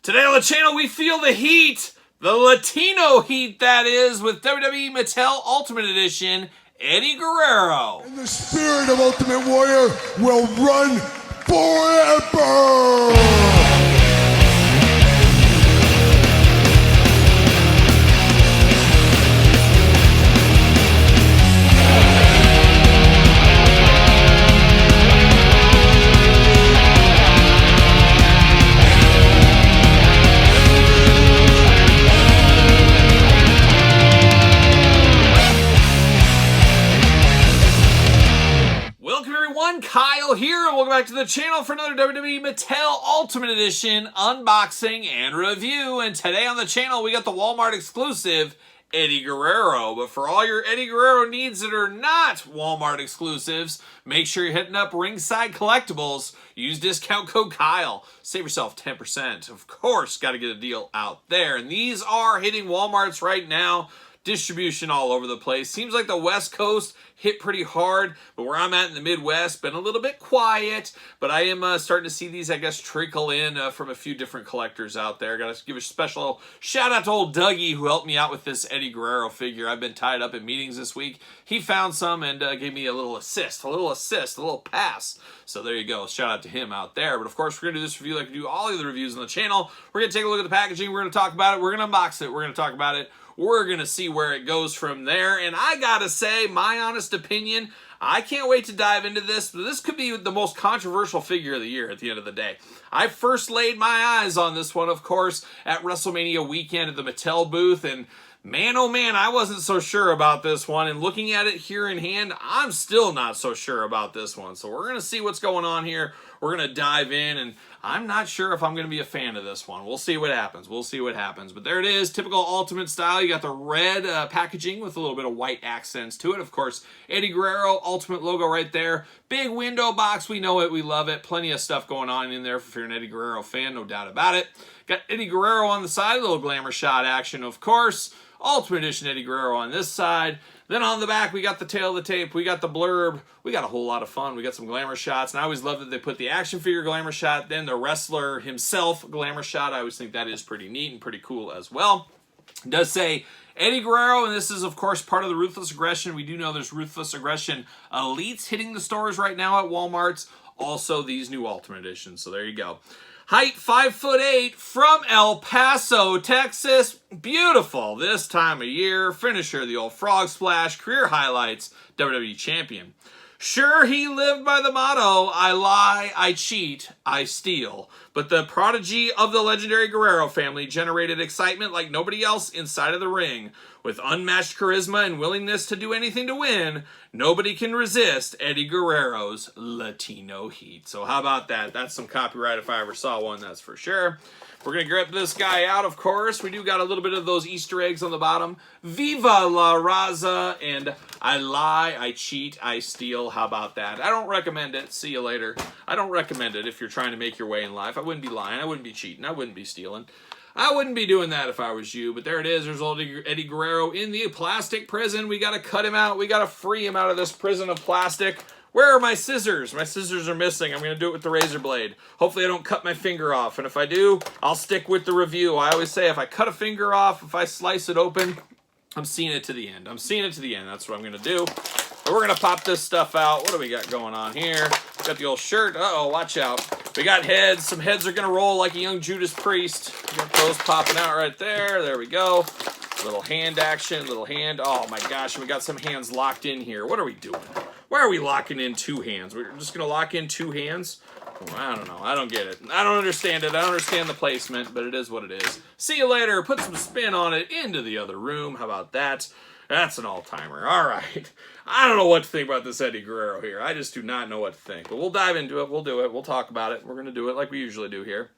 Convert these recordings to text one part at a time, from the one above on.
Today on the channel, we feel the heat, the Latino heat that is, with WWE Mattel Ultimate Edition, Eddie Guerrero. And the spirit of Ultimate Warrior will run forever! Kyle here, and welcome back to the channel for another WWE Mattel Ultimate Edition unboxing and review. And today on the channel, we got the Walmart exclusive Eddie Guerrero. But for all your Eddie Guerrero needs that are not Walmart exclusives, make sure you're hitting up Ringside Collectibles. Use discount code Kyle. Save yourself 10%. Of course, got to get a deal out there. And these are hitting Walmarts right now. Distribution all over the place. Seems like the West Coast hit pretty hard, but where I'm at in the Midwest, been a little bit quiet, but I am starting to see these, I guess, trickle in from a few different collectors out there. Got to give a special shout out to old Dougie, who helped me out with this Eddie Guerrero figure. I've been tied up in meetings this week. He found some and gave me a little assist, a little pass. So there you go. Shout out to him out there. But of course, we're going to do this review like we do all the other reviews on the channel. We're going to take a look at the packaging. We're going to talk about it. We're going to unbox it. We're going to talk about it. We're going to see where it goes from there. And I got to say, my honest opinion, I can't wait to dive into this. This could be the most controversial figure of the year at the end of the day. I first laid my eyes on this one, of course, at WrestleMania weekend at the Mattel booth. And man, oh man, I wasn't so sure about this one. And looking at it here in hand, I'm still not so sure about this one. So we're going to see what's going on here. We're going to dive in, and I'm not sure if I'm going to be a fan of this one. We'll see what happens. We'll see what happens. But there it is, typical Ultimate style. You got the red packaging with a little bit of white accents to it. Of course, Eddie Guerrero Ultimate logo right there. Big window box. We know it. We love it. Plenty of stuff going on in there if you're an Eddie Guerrero fan, no doubt about it. Got Eddie Guerrero on the side, a little glamour shot action, of course. Ultimate Edition Eddie Guerrero on this side. Then on the back, we got the tail of the tape. We got the blurb. We got a whole lot of fun. We got some glamour shots. And I always love that they put the action figure glamour shot, then the wrestler himself glamour shot. I always think that is pretty neat and pretty cool as well. It does say Eddie Guerrero, and this is, of course, part of the Ruthless Aggression. We do know there's Ruthless Aggression Elites hitting the stores right now at Walmart's. Also, these new Ultimate Editions. So there you go. Height 5'8", from El Paso, Texas. Beautiful this time of year. Finisher, the old frog splash. Career highlights, WWE Champion. Sure, he lived by the motto, I lie, I cheat, I steal. But the prodigy of the legendary Guerrero family generated excitement like nobody else inside of the ring. With unmatched charisma and willingness to do anything to win, nobody can resist Eddie Guerrero's Latino heat. So how about that? That's some copyright if I ever saw one, that's for sure. We're going to grip this guy out, of course. We do got a little bit of those Easter eggs on the bottom. Viva la Raza and I lie, I cheat, I steal. How about that? I don't recommend it. See you later. I don't recommend it if you're trying to make your way in life. I wouldn't be lying. I wouldn't be cheating. I wouldn't be stealing. I wouldn't be doing that if I was you. But there it is. There's old Eddie Guerrero in the plastic prison. We got to cut him out. We got to free him out of this prison of plastic. Where are my scissors? My scissors are missing. I'm going to do it with the razor blade. Hopefully I don't cut my finger off. And if I do, I'll stick with the review. I always say if I cut a finger off, if I slice it open, I'm seeing it to the end. I'm seeing it to the end. That's what I'm going to do. And we're going to pop this stuff out. What do we got going on here? Got the old shirt. Uh-oh, watch out. We got heads. Some heads are going to roll like a young Judas Priest. Got those popping out right there. There we go. Little hand action, little hand. Oh my gosh, we got some hands locked in here. What are we doing? Why are we locking in two hands? We're just going to lock in two hands? Oh, I don't know. I don't get it. I don't understand it. I don't understand the placement, but it is what it is. See you later. Put some spin on it into the other room. How about that? That's an all-timer. All right. I don't know what to think about this Eddie Guerrero here. I just do not know what to think. But we'll dive into it. We'll do it. We'll talk about it. We're going to do it like we usually do here.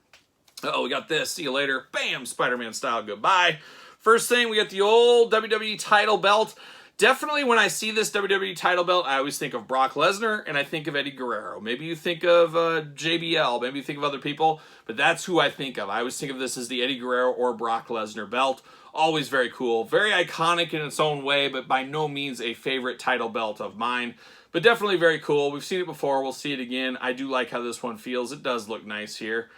Uh-oh, we got this. See you later. Bam! Spider-Man style. Goodbye. First thing, we got the old WWE title belt. Definitely when I see this WWE title belt, I always think of Brock Lesnar and I think of Eddie Guerrero. Maybe you think of JBL, maybe you think of other people, but that's who I think of. I always think of this as the Eddie Guerrero or Brock Lesnar belt. Always very cool, very iconic in its own way, but by no means a favorite title belt of mine. But definitely very cool. We've seen it before, we'll see it again. I do like how this one feels. It does look nice here.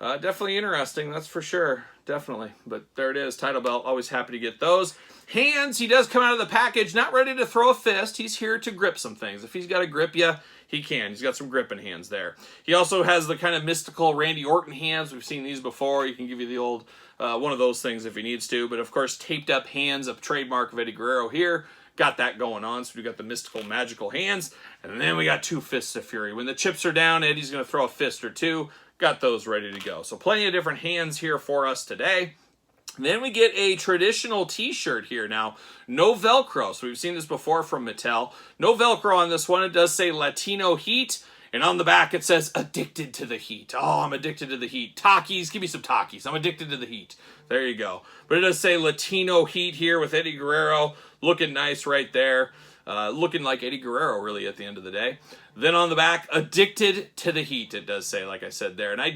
Definitely interesting, that's for sure. Definitely. But there it is, title belt. Always happy to get those. Hands, he does come out of the package not ready to throw a fist. He's here to grip some things. If he's got to grip you, he can. He's got some gripping hands there. He also has the kind of mystical Randy Orton hands. We've seen these before. He can give you the old one of those things if he needs to. But, of course, taped up hands, a trademark of Eddie Guerrero here. Got that going on, so we got the mystical, magical hands. And then we got two fists of fury. When the chips are down, Eddie's going to throw a fist or two. Got those ready to go. So plenty of different hands here for us today. Then we get a traditional t-shirt here. Now, no Velcro. So we've seen this before from Mattel. No Velcro on this one. It does say Latino Heat. And on the back it says, addicted to the heat. Oh, I'm addicted to the heat. Takis, give me some Takis. I'm addicted to the heat. There you go. But it does say Latino Heat here with Eddie Guerrero. Looking nice right there. Looking like Eddie Guerrero, really, at the end of the day. Then on the back, addicted to the heat, it does say, like I said there. And I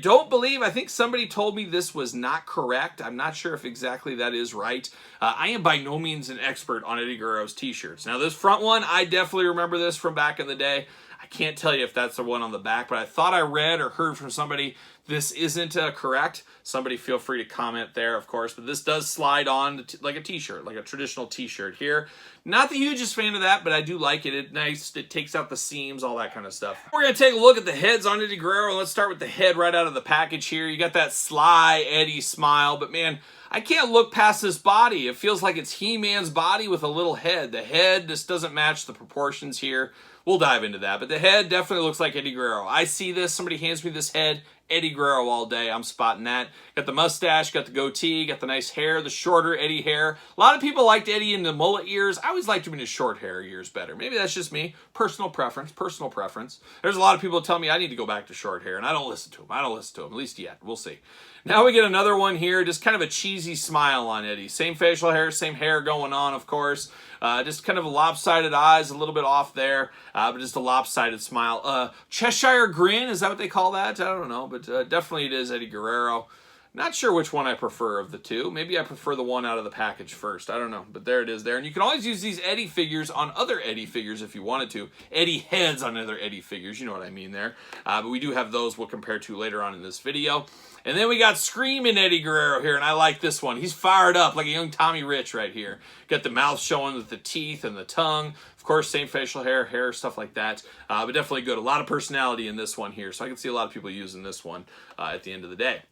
think somebody told me this was not correct. I'm not sure if exactly that is right. I am by no means an expert on Eddie Guerrero's t-shirts. Now, this front one, I definitely remember this from back in the day. I can't tell you if that's the one on the back, but I thought I read or heard from somebody this isn't correct. Somebody feel free to comment there, of course, but this does slide on like a t-shirt, like a traditional t-shirt here. Not the hugest fan of that, but I do like it. It's nice. It takes out the seams, all that kind of stuff. We're going to take a look at the heads on Eddie Guerrero. Let's start with the head right out of the package here. You got that sly Eddie smile, but man, I can't look past this body. It feels like it's He-Man's body with a little head. The head just doesn't match the proportions here. We'll dive into that, but the head definitely looks like Eddie Guerrero. I see this, somebody hands me this head, Eddie Guerrero all day. I'm spotting that. Got the mustache, got the goatee, got the nice hair, the shorter Eddie hair. A lot of people liked Eddie in the mullet years. I always liked him in his short hair years better. Maybe that's just me. Personal preference, personal preference. There's a lot of people that tell me I need to go back to short hair, and I don't listen to him. I don't listen to him, at least yet. We'll see. Now we get another one here, just kind of a cheesy smile on Eddie. Same facial hair, same hair going on, of course. Just kind of lopsided eyes, a little bit off there, but just a lopsided smile. Cheshire grin, is that what they call that? I don't know, but definitely it is Eddie Guerrero. Not sure which one I prefer of the two. Maybe I prefer the one out of the package first. I don't know, but there it is there. And you can always use these Eddie figures on other Eddie figures if you wanted to. Eddie heads on other Eddie figures, you know what I mean there. But we do have those we'll compare to later on in this video. And then we got Screaming Eddie Guerrero here, and I like this one. He's fired up like a young Tommy Rich right here. Got the mouth showing with the teeth and the tongue. Of course, same facial hair, stuff like that. But definitely good. A lot of personality in this one here, so I can see a lot of people using this one at the end of the day.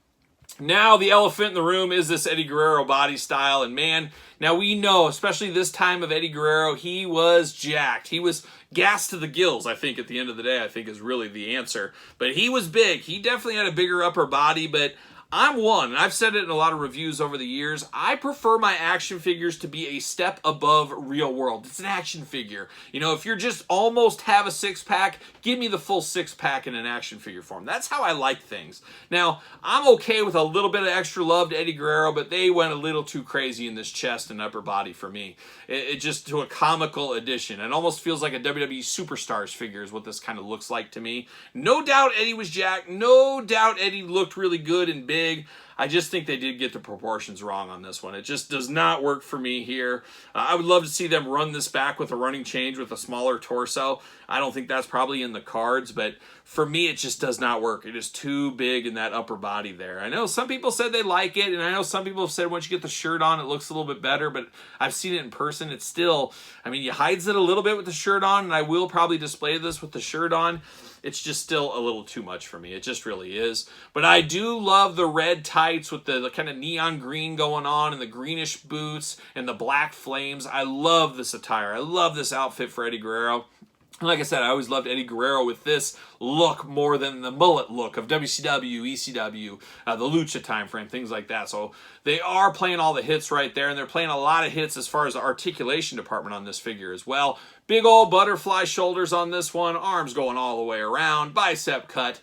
Now, the elephant in the room is this Eddie Guerrero body style. And man, now we know, especially this time of Eddie Guerrero, he was jacked. He was gassed to the gills, I think, at the end of the day, I think is really the answer. But he was big. He definitely had a bigger upper body, but I'm one, and I've said it in a lot of reviews over the years, I prefer my action figures to be a step above real world. It's an action figure. You know, if you're just almost have a six-pack, give me the full six-pack in an action figure form. That's how I like things. Now, I'm okay with a little bit of extra love to Eddie Guerrero, but they went a little too crazy in this chest and upper body for me. It just to a comical addition. It almost feels like a WWE Superstars figure is what this kind of looks like to me. No doubt Eddie was jacked. No doubt Eddie looked really good and big. I just think they did get the proportions wrong on this one. It just does not work for me here. I would love to see them run this back with a running change with a smaller torso. I don't think that's probably in the cards, but for me, it just does not work. It is too big in that upper body there. I know some people said they like it, and I know some people have said once you get the shirt on, it looks a little bit better, but I've seen it in person. It's still, I mean, he hides it a little bit with the shirt on, and I will probably display this with the shirt on. It's just still a little too much for me. It just really is. But I do love the red tights with the kind of neon green going on and the greenish boots and the black flames. I love this attire. I love this outfit for Eddie Guerrero. Like I said, I always loved Eddie Guerrero with this look more than the mullet look of WCW, ECW, the Lucha time frame, things like that. So they are playing all the hits right there, and they're playing a lot of hits as far as the articulation department on this figure as well. Big old butterfly shoulders on this one, arms going all the way around, bicep cut,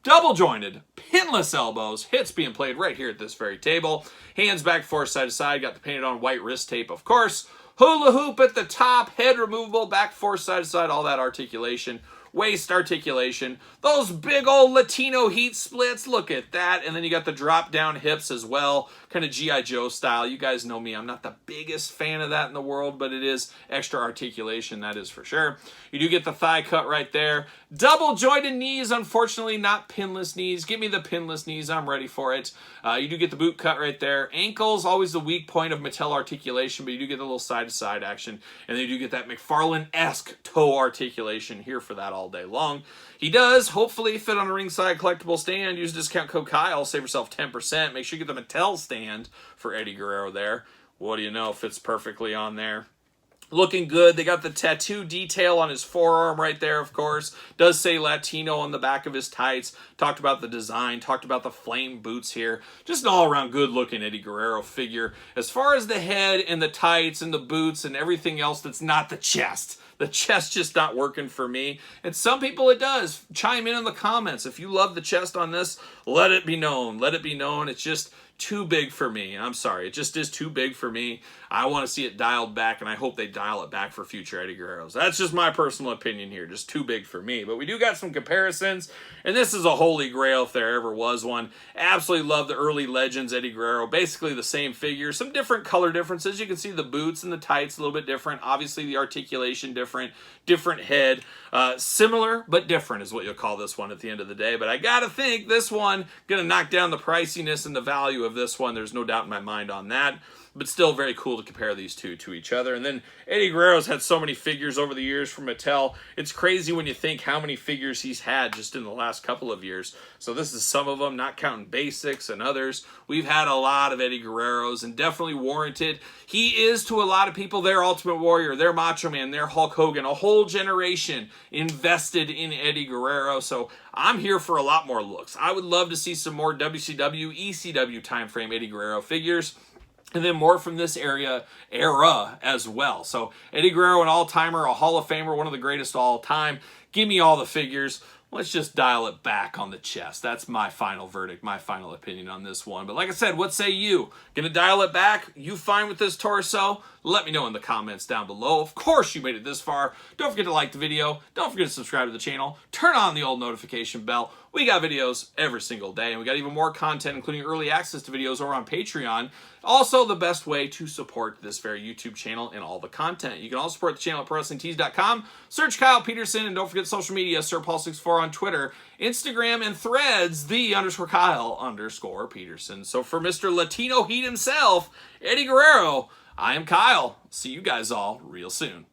double jointed, pinless elbows, hits being played right here at this very table. Hands back, forth, side to side, got the painted on white wrist tape, of course. Hula hoop at the top, head removable, back, forth, side to side, all that articulation. waist articulation, those big old Latino heat splits, look at that, and then you got the drop down hips as well, kind of G.I. Joe style. You guys know me, I'm not the biggest fan of that in the world, but it is extra articulation, that is for sure. You do get the thigh cut right there. Double jointed knees, unfortunately not pinless knees. Give me the pinless knees, I'm ready for it. You do get the boot cut right there. Ankles, always the weak point of Mattel articulation, but you do get the little side-to-side action, and then you do get that McFarlane-esque toe articulation here for that all day long. He does hopefully fit on a ringside collectible stand. Use discount code Kyle, save yourself 10%. Make sure you get the Mattel stand for Eddie Guerrero there. What do you know, fits perfectly on there. Looking good. They got the tattoo detail on his forearm right there, of course. Does say Latino on the back of his tights. Talked about the design. Talked about the flame boots here. Just an all-around good-looking Eddie Guerrero figure. As far as the head and the tights and the boots and everything else that's not the chest. The chest just not working for me. And some people it does. Chime in the comments. If you love the chest on this, let it be known. Let it be known. It's just too big for me. I'm sorry. It just is too big for me. I want to see it dialed back, and I hope they dial it back for future Eddie Guerreros. That's just my personal opinion here. Just too big for me. But we do got some comparisons, and this is a holy grail if there ever was one. Absolutely love the early Legends Eddie Guerrero. Basically the same figure. Some different color differences. You can see the boots and the tights a little bit different. Obviously the articulation different. Different head. Similar, but different is what you'll call this one at the end of the day. But I gotta think this one gonna knock down the priciness and the value of this one. There's no doubt in my mind on that. But still very cool to compare these two to each other. And then Eddie Guerrero's had so many figures over the years from Mattel. It's crazy when you think how many figures he's had just in the last couple of years. So this is some of them, not counting basics and others. We've had a lot of Eddie Guerreros and definitely warranted. He is to a lot of people their Ultimate Warrior, their Macho Man, their Hulk Hogan. A whole generation invested in Eddie Guerrero. So I'm here for a lot more looks. I would love to see some more WCW, ECW timeframe Eddie Guerrero figures. And then more from this era as well. So Eddie Guerrero, an all-timer, a Hall of Famer, one of the greatest of all time. Give me all the figures. Let's just dial it back on the chest. That's my final verdict, my final opinion on this one. But like I said, what say you? Gonna dial it back? You fine with this torso? Let me know in the comments down below. Of course you made it this far. Don't forget to like the video. Don't forget to subscribe to the channel. Turn on the old notification bell. We got videos every single day, and we got even more content, including early access to videos over on Patreon. Also, the best way to support this very YouTube channel and all the content. You can also support the channel at ProWrestlingTees.com. Search Kyle Peterson, and don't forget social media, SirPaul64 on Twitter, Instagram, and Threads, _Kyle_Peterson. So for Mr. Latino Heat himself, Eddie Guerrero, I am Kyle. See you guys all real soon.